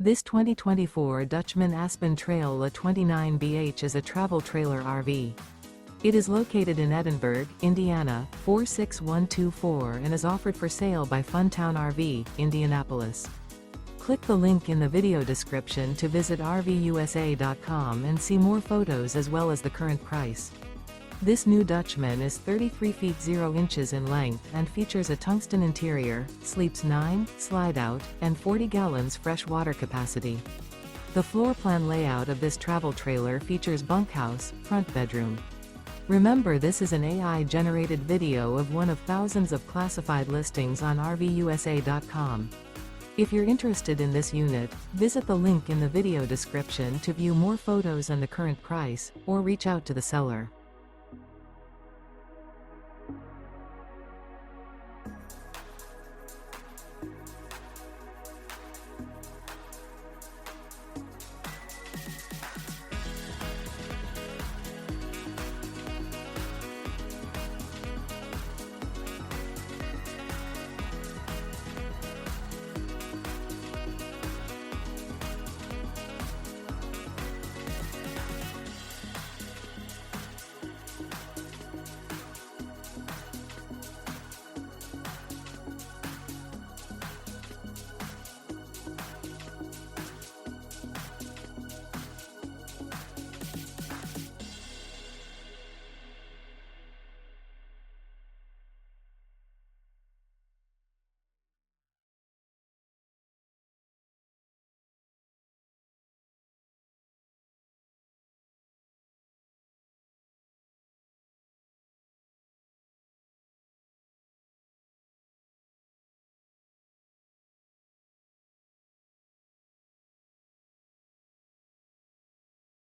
This 2024 Dutchmen Aspen Trail a 29BH is a travel trailer RV. It is located in Edinburgh, Indiana, 46124 and is offered for sale by Funtown RV, Indianapolis. Click the link in the video description to visit RVUSA.com and see more photos as well as the current price. This new Dutchman is 33 feet 0 inches in length and features a tungsten interior, sleeps 9, slide-out, and 40 gallons fresh water capacity. The floor plan layout of this travel trailer features bunkhouse, front bedroom. Remember, this is an AI-generated video of one of thousands of classified listings on RVUSA.com. If you're interested in this unit, visit the link in the video description to view more photos and the current price, or reach out to the seller.